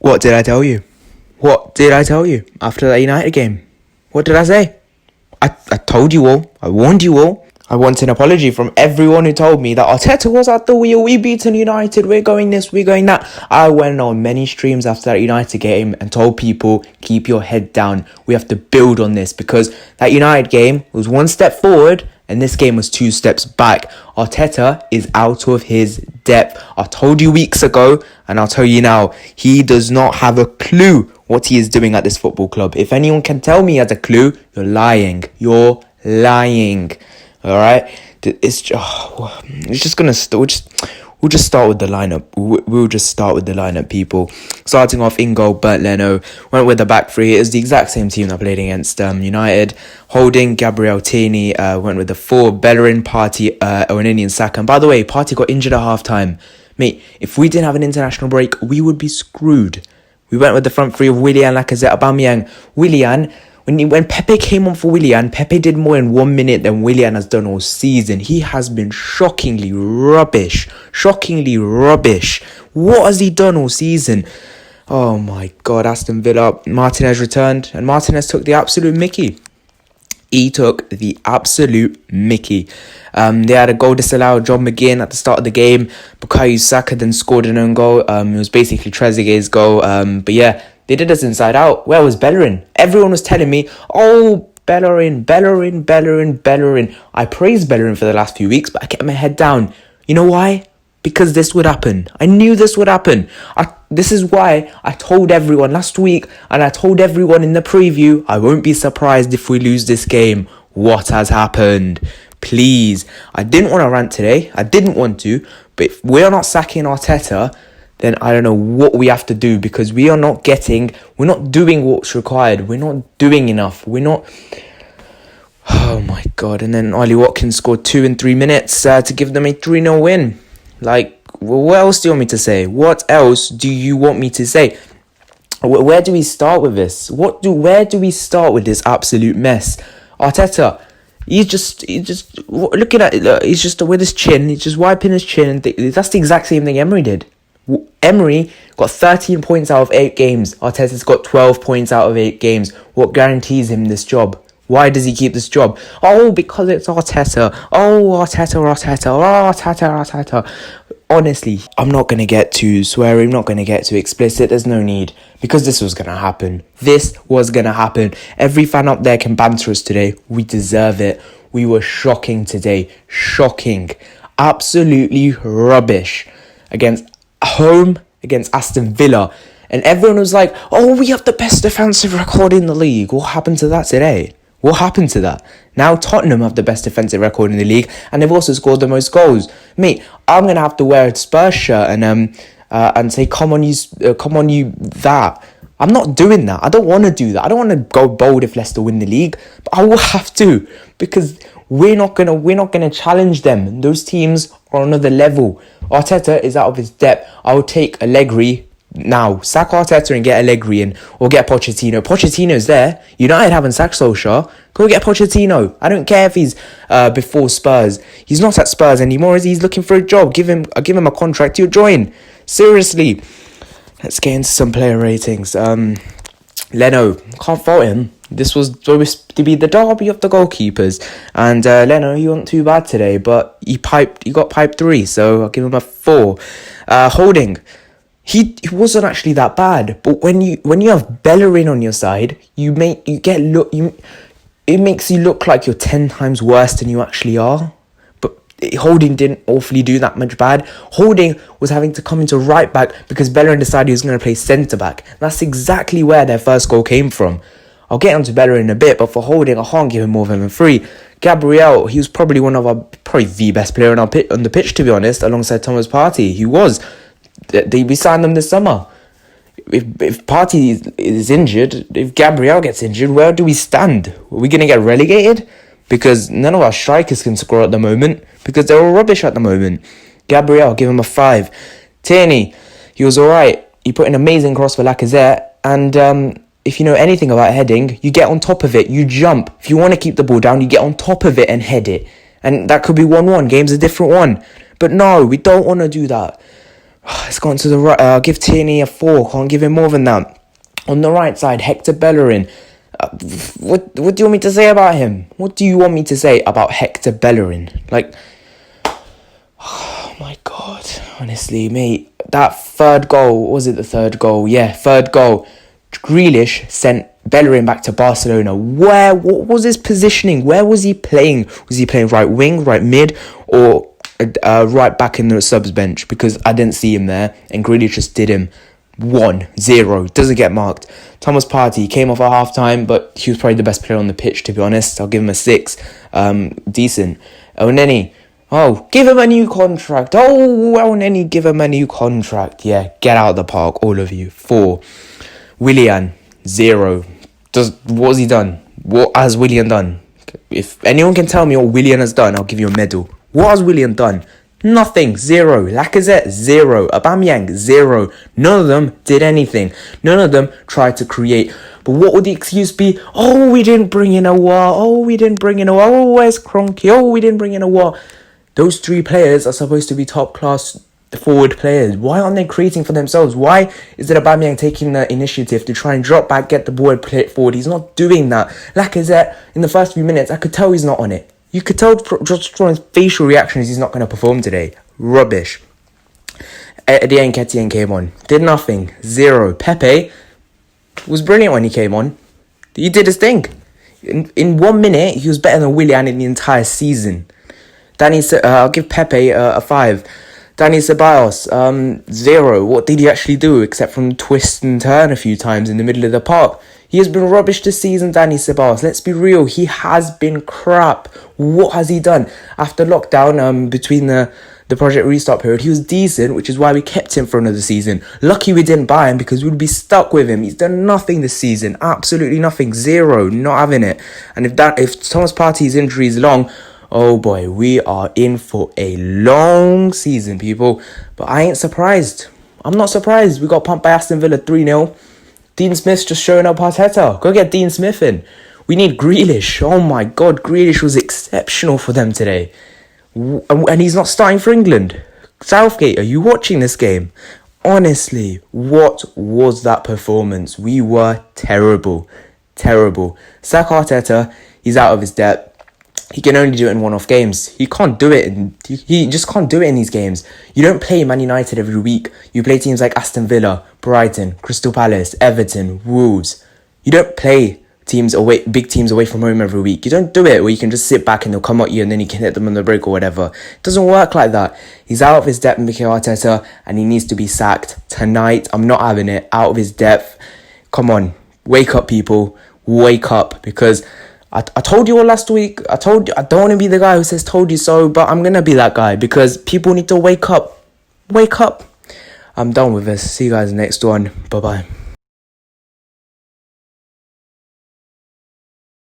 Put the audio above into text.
What did I tell you? What did I tell you after that United game? What did I say? I told you all. I warned you all. I want an apology from everyone who told me that Arteta was at the wheel. We beaten United. We're going this. We're going that. I went on many streams after that United game and told people, keep your head down. We have to build on this because that United game was one step forward and this game was two steps back. Arteta is out of his depth. I told you weeks ago and I'll tell you now, he does not have a clue what he is doing at this football club. If anyone can tell me he has a clue, you're lying. You're lying. All right, it's just gonna we'll just start with the lineup. We'll just start with the lineup, people. Starting off in goal, Bernd Leno went with the back three. It was the exact same team that played against United. Holding, Gabriel Tierney went with the four. Bellerin, Partey, Onini and Saka. And by the way, Partey got injured at half-time. Mate, if we didn't have an international break, we would be screwed. We went with the front three of Willian, Lacazette, Aubameyang. Willian, when Pepe came on for Willian, Pepe did more in 1 minute than Willian has done all season. He has been shockingly rubbish. Shockingly rubbish. What has he done all season? Oh my God, Aston Villa. Martinez returned and Martinez took the absolute mickey. He took the absolute mickey. They had a goal disallowed, John McGinn at the start of the game. Bukayo Saka then scored an own goal. It was basically Trezeguet's goal. But yeah, they did us inside out. Where was Bellerin? Everyone was telling me, oh, Bellerin. I praised Bellerin for the last few weeks, but I kept my head down. You know why? Because this would happen. I knew this would happen. This is why I told everyone last week, and I told everyone in the preview, I won't be surprised if we lose this game. What has happened? Please. I didn't want to rant today. I didn't want to. But if we're not sacking Arteta, then I don't know what we have to do, because we're not doing what's required. We're not doing enough. Oh my God. And then Ollie Watkins scored 2 in 3 minutes to give them a 3-0 win. What else do you want me to say? What else do you want me to say? Where do we start with this? Where do we start with this absolute mess? Arteta, he's just looking at it. Look, he's just with his chin. He's just wiping his chin. And that's the exact same thing Emery did. Emery got 13 points out of 8 games. Arteta's got 12 points out of 8 games. What guarantees him this job? Why does he keep this job? Oh, because it's Arteta. Oh, Arteta. Honestly, I'm not going to get too swearing. I'm not going to get too explicit. There's no need. Because this was going to happen. This was going to happen. Every fan up there can banter us today. We deserve it. We were shocking today. Shocking. Absolutely rubbish. Against Aston Villa. And everyone was like, oh, we have the best defensive record in the league. What happened to that today? What happened to that? Now Tottenham have the best defensive record in the league, and they've also scored the most goals. Mate, I'm gonna have to wear a Spurs shirt and say, come on, you that. I'm not doing that. I don't want to do that. I don't want to go bold if Leicester win the league, but I will have to, because we're not gonna challenge them. Those teams are on another level. Arteta is out of his depth. I will take Allegri now. Sack Arteta and get Allegri in, or get Pochettino. Pochettino's there. United haven't sacked Solskjaer. Go get Pochettino. I don't care if he's before Spurs. He's not at Spurs anymore, is he? He's looking for a job. Give him a contract. He'll join. Seriously. Let's get into some player ratings. Leno, can't fault him. This was supposed to be the derby of the goalkeepers, and Leno, he wasn't too bad today, but he got piped 3, so I'll give him a 4. Holding, he wasn't actually that bad, but when you have Bellerin on your side, it makes you look like you're 10 times worse than you actually are. But Holding didn't awfully do that much bad. Holding was having to come into right back because Bellerin decided he was going to play centre back. That's exactly where their first goal came from. I'll get onto Bellerin in a bit, but for Holding, I can't give him more than a 3. Gabriel, he was probably the best player on the pitch, to be honest, alongside Thomas Partey. He was. We signed them this summer. If Partey is injured, if Gabriel gets injured, where do we stand? Are we going to get relegated? Because none of our strikers can score at the moment, because they're all rubbish at the moment. Gabriel, give him a 5. Tierney, he was alright. He put an amazing cross for Lacazette, and if you know anything about heading, you get on top of it, you jump. If you want to keep the ball down, you get on top of it and head it. And that could be 1-1, game's a different one. But no, we don't want to do that. It's gone to the right. I'll give Tierney a 4. Can't give him more than that. On the right side, Hector Bellerin. What do you want me to say about him? What do you want me to say about Hector Bellerin? Like, oh my God. Honestly, mate. That third goal, was it the third goal? Yeah, third goal. Grealish sent Bellerin back to Barcelona. What was his positioning? Where was he playing? Was he playing right wing, right mid, or right back in the subs bench? Because I didn't see him there, and Grealish just did him 1-0. Doesn't get marked. Thomas Partey came off at half time, but he was probably the best player on the pitch, to be honest. I'll give him a 6. Decent. Elneny. Oh, give him a new contract. Oh, Elneny, give him a new contract. Yeah, get out of the park, all of you. 4. Willian, 0. What has he done? What has Willian done? If anyone can tell me what Willian has done, I'll give you a medal. What has Willian done? Nothing. 0. Lacazette, 0. Aubameyang, 0. None of them did anything. None of them tried to create. But what would the excuse be? Oh, we didn't bring in a war. Oh, we didn't bring in a war. Oh, where's Kroenke? Oh, we didn't bring in a war. Those 3 players are supposed to be top class forward players. Why aren't they creating for themselves? Why is it Aubameyang taking the initiative to try and drop back, get the ball and play it forward? He's not doing that. Lacazette, in the first few minutes, I could tell he's not on it. You could tell just from his facial reactions he's not going to perform today. Rubbish. Eddie Nketiah came on. Did nothing. 0. Pepe was brilliant when he came on. He did his thing. In 1 minute, he was better than Willian in the entire season. I'll give Pepe a 5. Dani Ceballos, 0. What did he actually do except from twist and turn a few times in the middle of the park? He has been rubbish this season, Dani Ceballos. Let's be real. He has been crap. What has he done? After lockdown, between the Project Restart period, he was decent, which is why we kept him for another season. Lucky we didn't buy him because we'd be stuck with him. He's done nothing this season. Absolutely nothing. 0. Not having it. And if Thomas Partey's injury is long, oh boy, we are in for a long season, people. But I ain't surprised. I'm not surprised. We got pumped by Aston Villa 3-0. Dean Smith's just showing up Arteta. Go get Dean Smith in. We need Grealish. Oh my God, Grealish was exceptional for them today. And he's not starting for England. Southgate, are you watching this game? Honestly, what was that performance? We were terrible. Terrible. Sack Arteta, he's out of his depth. He can only do it in one-off games. He can't do it. He just can't do it in these games. You don't play Man United every week. You play teams like Aston Villa, Brighton, Crystal Palace, Everton, Wolves. You don't play big teams away from home every week. You don't do it where you can just sit back and they'll come at you and then you can hit them on the break or whatever. It doesn't work like that. He's out of his depth, Mikel Arteta, and he needs to be sacked tonight. I'm not having it. Out of his depth. Come on. Wake up, people. Wake up, because I told you all last week. I don't want to be the guy who says told you so, but I'm going to be that guy because people need to wake up. Wake up. I'm done with this. See you guys next one. Bye-bye.